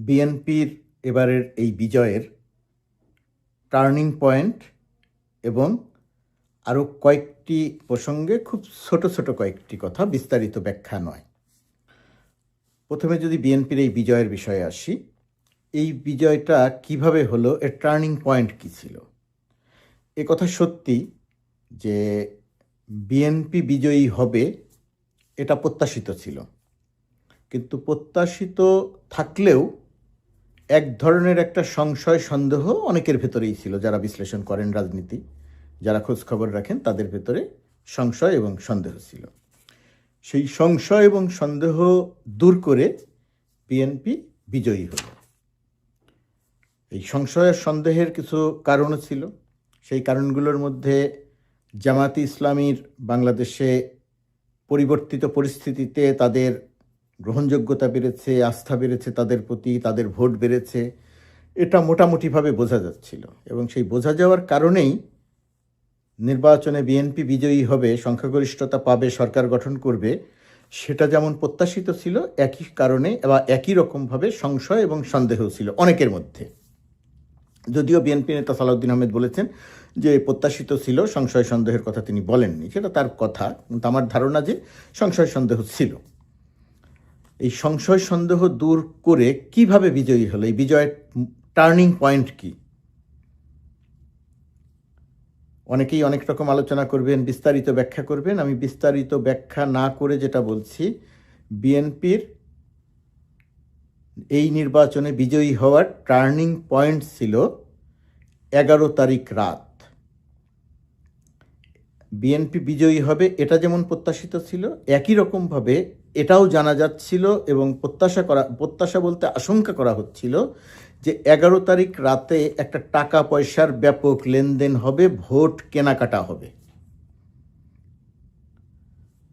বিএনপির এবারের এই বিজয়ের টার্নিং পয়েন্ট এবং আরও কয়েকটি প্রসঙ্গে খুব ছোট ছোট কয়েকটি কথা, বিস্তারিত ব্যাখ্যা নয়। প্রথমে যদি বিএনপির এই বিজয়ের বিষয়ে আসি, এই বিজয়টা কিভাবে হলো, এর টার্নিং পয়েন্ট কী ছিল। এ কথা সত্যি যে বিএনপি বিজয়ী হবে এটা প্রত্যাশিত ছিল, কিন্তু প্রত্যাশিত থাকলেও এক ধরনের একটা সংশয় সন্দেহ অনেকের ভেতরেই ছিল। যারা বিশ্লেষণ করেন রাজনীতি, যারা খোঁজ খবর রাখেন, তাদের ভেতরে সংশয় এবং সন্দেহ ছিল। সেই সংশয় এবং সন্দেহ দূর করে বিএনপি বিজয়ী হল। এই সংশয় সন্দেহের কিছু কারণও ছিল। সেই কারণগুলোর মধ্যে জামায়াতে ইসলামীর বাংলাদেশে পরিবর্তিত পরিস্থিতিতে তাদের গ্রহণযোগ্যতা বেড়েছে, আস্থা বেড়েছে তাদের প্রতি, তাদের ভোট বেড়েছে, এটা মোটামুটিভাবে বোঝা যাচ্ছিল। এবং সেই বোঝা যাওয়ার কারণেই নির্বাচনে বিএনপি বিজয়ী হবে, সংখ্যাগরিষ্ঠতা পাবে, সরকার গঠন করবে, সেটা যেমন প্রত্যাশিত ছিল, একই কারণে বা একই রকমভাবে সংশয় এবং সন্দেহ ছিল অনেকের মধ্যে। যদিও বিএনপি নেতা সালাউদ্দিন আহমেদ বলেছেন যে প্রত্যাশিত ছিল, সংশয় সন্দেহের কথা তিনি বলেননি, সেটা তার কথা, কিন্তু আমার ধারণা যে সংশয় সন্দেহ ছিল। এই সংশয় সন্দেহ দূর করে কিভাবে বিজয়ী হলো, এই বিজয়ের টার্নিং পয়েন্ট কি? অনেকেই অনেক রকম আলোচনা করবেন, বিস্তারিত ব্যাখ্যা করবেন। আমি বিস্তারিত ব্যাখ্যা না করে যেটা বলছি, বিএনপির এই নির্বাচনে বিজয়ী হওয়ার টার্নিং পয়েন্ট ছিল 11 তারিখ রাত। বিএনপি বিজয়ী হবে এটা যেমন প্রত্যাশিত ছিল, একই রকমভাবে এটাও জানা যাচ্ছিল এবং প্রত্যাশা বলতে আশঙ্কা করা হচ্ছিল যে 11 তারিখ রাতে একটা টাকা পয়সার ব্যাপক লেনদেন হবে, ভোট কেনাকাটা হবে।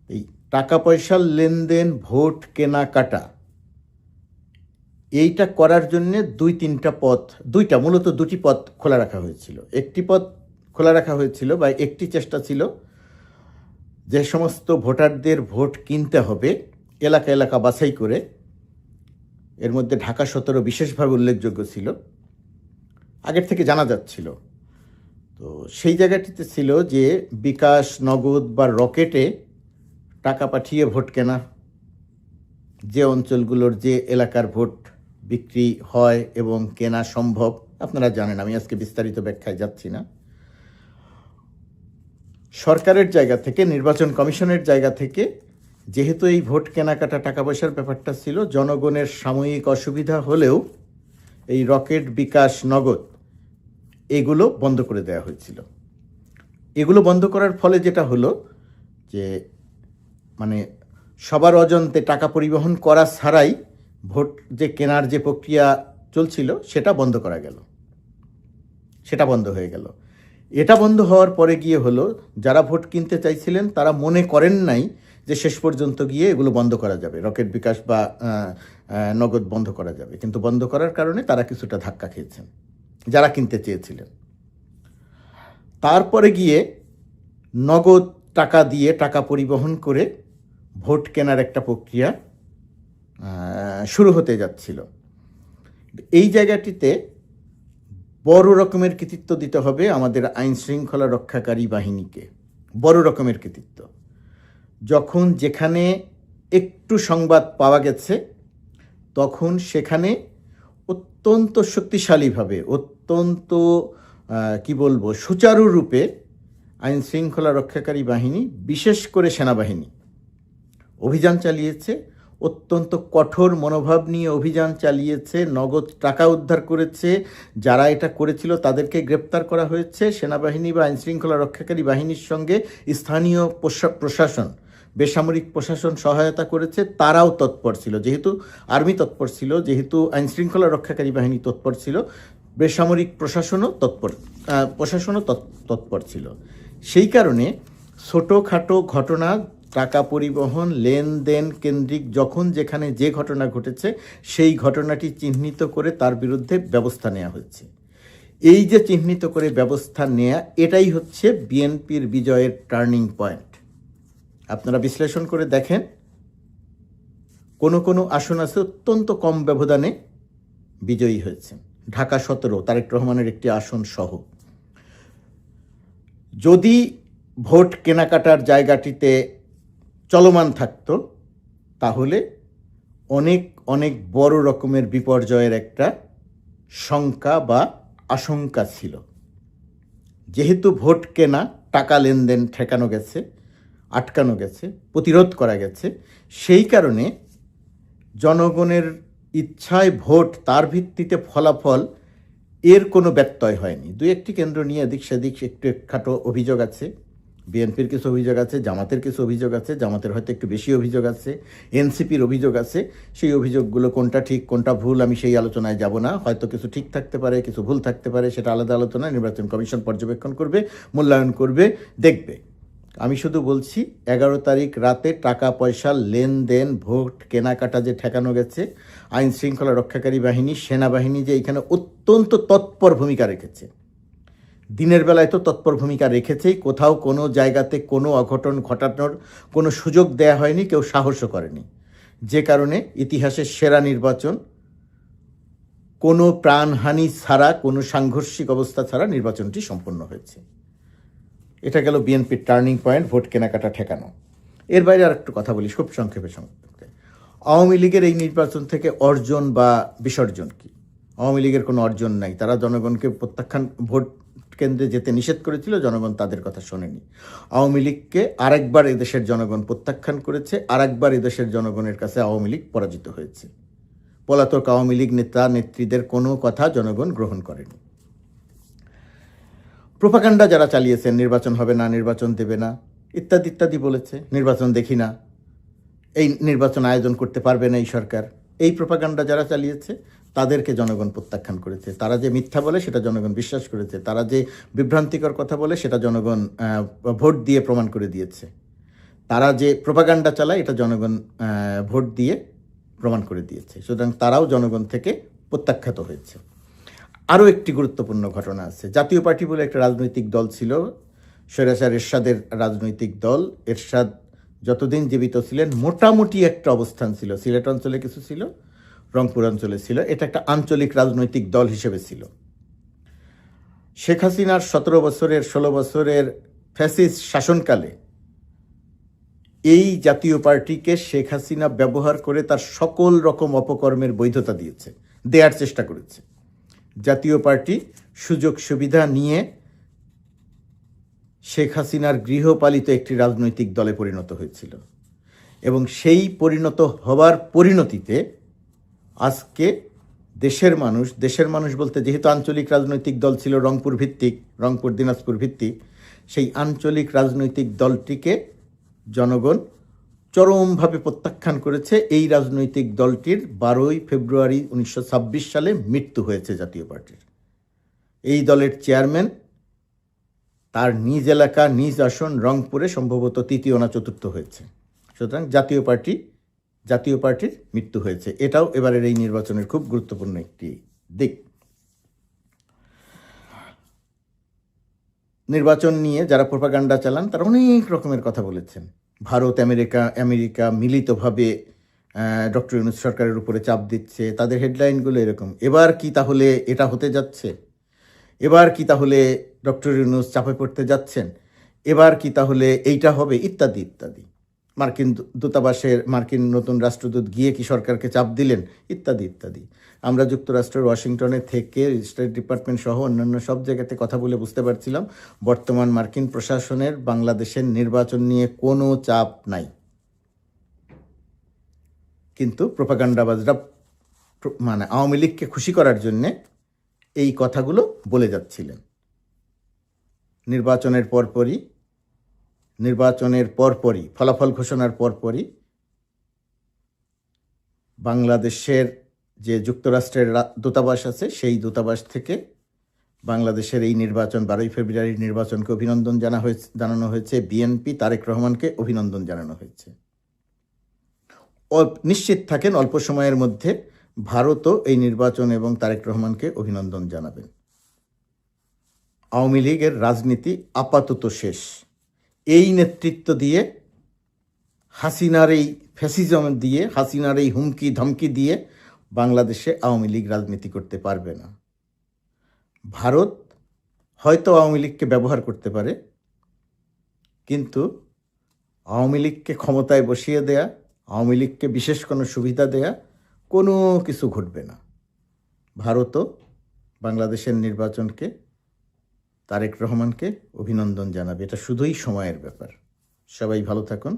এই টাকা পয়সার লেনদেন, ভোট কেনাকাটা, এইটা করার জন্য মূলত দুটি পথ খোলা রাখা হয়েছিল। একটি পথ খোলা রাখা হয়েছিল বা একটি চেষ্টা ছিল, যে সমস্ত ভোটারদের ভোট কিনতে হবে এলাকা এলাকা বাছাই করে, এর মধ্যে ঢাকা 17 বিশেষভাবে উল্লেখযোগ্য ছিল, আগের থেকে জানা যাচ্ছিল। তো সেই জায়গাটিতে ছিল যে বিকাশ, নগদ বা রকেটে টাকা পাঠিয়ে ভোট কেনা, যে অঞ্চলগুলোর যে এলাকার ভোট বিক্রি হয় এবং কেনা সম্ভব, আপনারা জানেন, আমি আজকে বিস্তারিত ব্যাখ্যায় যাচ্ছি না। সরকারের জায়গা থেকে, নির্বাচন কমিশনের জায়গা থেকে, যেহেতু এই ভোট কেনাকাটা, টাকা পয়সার ব্যাপারটা ছিল, জনগণের সাময়িক অসুবিধা হলেও এই রকেট, বিকাশ, নগদ এগুলো বন্ধ করে দেওয়া হয়েছিল। এগুলো বন্ধ করার ফলে যেটা হলো যে সবার অজান্তে টাকা পরিবহন করা ছাড়াই ভোট যে কেনার যে প্রক্রিয়া চলছিল সেটা বন্ধ করা গেল, সেটা বন্ধ হয়ে গেল। এটা বন্ধ হওয়ার পরে গিয়ে হলো, যারা ভোট কিনতে চাইছিলেন তারা মনে করেন নাই যে শেষ পর্যন্ত গিয়ে এগুলো বন্ধ করা যাবে, রকেট, বিকাশ বা নগদ বন্ধ করা যাবে। কিন্তু বন্ধ করার কারণে তারা কিছুটা ধাক্কা খেয়েছেন, যারা কিনতে চেয়েছিলেন। তারপরে গিয়ে নগদ টাকা দিয়ে, টাকা পরিবহন করে ভোট কেনার একটা প্রক্রিয়া শুরু হতে যাচ্ছিল। এই জায়গাটিতে বড় রকমের কৃতিত্ব দিতে হবে আমাদের আইন শৃঙ্খলা রক্ষাকারী বাহিনীকে, বড় রকমের কৃতিত্ব। যখন যেখানে একটু সংবাদ পাওয়া গেছে, তখন সেখানে অত্যন্ত শক্তিশালীভাবে, অত্যন্ত সুচারুরূপে আইন শৃঙ্খলা রক্ষাকারী বাহিনী, বিশেষ করে সেনাবাহিনী অভিযান চালিয়েছে, অত্যন্ত কঠোর মনোভাব নিয়ে অভিযান চালিয়েছে, নগদ টাকা উদ্ধার করেছে। যারা এটা করেছিল তাদেরকে গ্রেপ্তার করা হয়েছে। সেনাবাহিনী বা আইনশৃঙ্খলা রক্ষাকারী বাহিনীর সঙ্গে স্থানীয় প্রশাসন, বেসামরিক প্রশাসন সহায়তা করেছে, তারাও তৎপর ছিল। যেহেতু আর্মি তৎপর ছিল, যেহেতু আইনশৃঙ্খলা রক্ষাকারী বাহিনী তৎপর ছিল, বেসামরিক প্রশাসনও তৎপর ছিল। সেই কারণে ছোটোখাটো ঘটনা, টাকা পরিবহন, লেনদেন কেন্দ্রিক যখন যেখানে যে ঘটনা ঘটেছে, সেই ঘটনাটি চিহ্নিত করে তার বিরুদ্ধে ব্যবস্থা নেওয়া হচ্ছে। এই যে চিহ্নিত করে ব্যবস্থা নেওয়া, এটাই হচ্ছে বিএনপির বিজয়ের টার্নিং পয়েন্ট। আপনারা বিশ্লেষণ করে দেখেন, কোনো আসন আছে অত্যন্ত কম ব্যবধানে বিজয়ী হয়েছেন, ঢাকা 17 তারেক রহমানের একটি আসন সহ। যদি ভোট কেনাকাটার জায়গাটিতে চলমান থাকতো তাহলে অনেক অনেক বড় রকমের বিপর্যয়ের একটা শঙ্কা বা আশঙ্কা ছিল। যেহেতু ভোট কেনা, টাকা লেনদেন ঠেকানো গেছে, আটকানো গেছে, প্রতিরোধ করা গেছে, সেই কারণে জনগণের ইচ্ছায় ভোট, তার ভিত্তিতে ফলাফল, এর কোনো ব্যত্যয় হয়নি। দুই একটি কেন্দ্র নিয়ে এদিক সেদিক একটু খাটো অভিযোগ আছে, বিএনপির কিছু অভিযোগ আছে, জামাতের কিছু অভিযোগ আছে, জামাতের হয়তো একটু বেশি অভিযোগ আছে, এনসিপির অভিযোগ আছে। সেই অভিযোগগুলো কোনটা ঠিক কোনটা ভুল আমি সেই আলোচনায় যাব না। হয়তো কিছু ঠিক থাকতে পারে, কিছু ভুল থাকতে পারে, সেটা আলাদা আলোচনা। নির্বাচন কমিশন পর্যবেক্ষণ করবে, মূল্যায়ন করবে, দেখবে। আমি শুধু বলছি 11 তারিখ রাতে টাকা পয়সা লেনদেন, ভোট কেনাকাটা যে ঠেকানো গেছে, আইন শৃঙ্খলা রক্ষাকারী বাহিনী, সেনাবাহিনী যে এখানে অত্যন্ত তৎপর ভূমিকা রেখেছে। দিনের বেলায় তো তৎপর ভূমিকা রেখেছেই, কোথাও কোনো জায়গাতে কোনো অঘটন ঘটানোর কোনো সুযোগ দেয়া হয়নি, কেউ সাহসও করেনি। যে কারণে ইতিহাসের সেরা নির্বাচন, কোনো প্রাণহানি ছাড়া, কোনো সাংঘর্ষিক অবস্থা ছাড়া নির্বাচনটি সম্পন্ন হয়েছে। এটা গেল বিএনপির টার্নিং পয়েন্ট, ভোট কেনাকাটা ঠেকানো। এর বাইরে আর একটু কথা বলি খুব সংক্ষেপে। আওয়ামী লীগের এই নির্বাচন থেকে অর্জন বা বিসর্জন কি? আওয়ামী লীগের কোনো অর্জন নাই। তারা জনগণকে প্রত্যাখ্যান, ভোট কেন্দ্রে যেতে নিষেধ করেছিল, জনগণ তাদের কথা শোনেনি। আওয়ামী লীগকে আরেকবার এদেশের জনগণ প্রত্যাখ্যান করেছে, আরেকবার এদেশের জনগণের কাছে আওয়ামী লীগ পরাজিত হয়েছে। পলাতক আওয়ামী লীগ নেতা নেত্রীদের কোনো কথা জনগণ গ্রহণ করেনি। প্রোপাগান্ডা যারা চালিয়েছেন, নির্বাচন হবে না, নির্বাচন দেবে না, ইত্যাদি ইত্যাদি বলেছে, নির্বাচন দেখি না, এই নির্বাচন আয়োজন করতে পারবে না এই সরকার, এই প্রোপাগান্ডা যারা চালিয়েছে তাদেরকে জনগণ প্রত্যাখ্যান করেছে। তারা যে মিথ্যা বলে সেটা জনগণ বিশ্বাস করেছে, তারা যে বিভ্রান্তিকর কথা বলে সেটা জনগণ ভোট দিয়ে প্রমাণ করে দিয়েছে, তারা যে প্রোপাগান্ডা চালায় এটা জনগণ ভোট দিয়ে প্রমাণ করে দিয়েছে। সুতরাং তারাও জনগণ থেকে প্রত্যাখ্যাত হয়েছে। আরও একটি গুরুত্বপূর্ণ ঘটনা আছে। জাতীয় পার্টি বলে একটা রাজনৈতিক দল ছিল, স্বৈরাচার এরশাদের রাজনৈতিক দল। এরশাদ যতদিন জীবিত ছিলেন মোটামুটি একটা অবস্থান ছিল, সিলেট অঞ্চলে কিছু ছিল, রংপুর অঞ্চলে ছিল। এটা একটা আঞ্চলিক রাজনৈতিক দল হিসেবে ছিল। শেখ হাসিনার 17 বছরের 16 বছরের ফ্যাসিস্ট শাসনকালে এই জাতীয় পার্টিকে শেখ হাসিনা ব্যবহার করে তার সকল রকম অপকর্মের বৈধতা দিয়েছে, দেওয়ার চেষ্টা করেছে। জাতীয় পার্টি সুযোগ সুবিধা নিয়ে শেখ হাসিনার গৃহপালিত একটি রাজনৈতিক দলে পরিণত হয়েছিল, এবং সেই পরিণত হবার পরিণতিতে আজকে দেশের মানুষ বলতে, যেহেতু আঞ্চলিক রাজনৈতিক দল ছিল রংপুর ভিত্তিক, রংপুর দিনাজপুর ভিত্তিক, সেই আঞ্চলিক রাজনৈতিক দলটিকে জনগণ চরমভাবে প্রত্যাখ্যান করেছে। এই রাজনৈতিক দলটির 12 ফেব্রুয়ারি 1926 সালে মৃত্যু হয়েছে জাতীয় পার্টির। এই দলের চেয়ারম্যান তার নিজ এলাকা, নিজ আসন রংপুরে সম্ভবত 3য় না 4র্থ হয়েছে। সুতরাং জাতীয় পার্টির মৃত্যু হয়েছে। এটাও এবারের এই নির্বাচনের খুব গুরুত্বপূর্ণ একটি দিক। নির্বাচন নিয়ে যারা প্রোপাগান্ডা চালান তারা অনেক রকমের কথা বলেছেন। ভারত, আমেরিকা মিলিতভাবে ডক্টর ইউনূস সরকারের উপরে চাপ দিচ্ছে। তাদের হেডলাইনগুলো এরকম, এবার কি তাহলে এটা হতে যাচ্ছে, এবার কি তাহলে ডক্টর ইউনূস চাপে পড়তে যাচ্ছেন, এবার কি তাহলে এইটা হবে, ইত্যাদি ইত্যাদি। মার্কিন নতুন রাষ্ট্রদূত গিয়ে কি সরকারকে চাপ দিলেন, ইত্যাদি ইত্যাদি। আমরা যুক্তরাষ্ট্রের ওয়াশিংটনে থেকে স্টেট ডিপার্টমেন্ট সহ অন্যান্য সব জায়গাতে কথা বলে বুঝতে পারছিলাম বর্তমান মার্কিন প্রশাসনের বাংলাদেশের নির্বাচন নিয়ে কোনো চাপ নাই। কিন্তু প্রোপাগান্ডাবাজরা মানে আওয়ামী লীগকে খুশি করার জন্যে এই কথাগুলো বলে যাচ্ছিলেন। নির্বাচনের পরপরই ফলাফল ঘোষণার পরপরই বাংলাদেশের যে যুক্তরাষ্ট্রের দূতাবাস আছে, সেই দূতাবাস থেকে বাংলাদেশের এই নির্বাচন, 12 ফেব্রুয়ারির নির্বাচনকে অভিনন্দন জানানো হয়েছে। বিএনপি তারেক রহমানকে অভিনন্দন জানানো হয়েছে। নিশ্চিত থাকেন অল্প সময়ের মধ্যে ভারতও এই নির্বাচন এবং তারেক রহমানকে অভিনন্দন জানাবেন। আওয়ামী লীগের রাজনীতি আপাতত শেষ। এই নেতৃত্ব দিয়ে, হাসিনার এই ফ্যাসিজম দিয়ে, হাসিনার এই হুমকি ধমকি দিয়ে বাংলাদেশে আওয়ামী লীগ রাজনীতি করতে পারবে না। ভারত হয়তো আওয়ামী লীগকে ব্যবহার করতে পারে, কিন্তু আওয়ামী লীগকে ক্ষমতায় বসিয়ে দেয়া, আওয়ামী লীগকে বিশেষ কোনো সুবিধা দেয়া কোনো কিছু ঘটবে না। ভারতও বাংলাদেশের নির্বাচনকে, তারেক রহমানকে অভিনন্দন জানাবে। এটা শুধুই সময়ের ব্যাপার। সবাই ভালো থাকুন।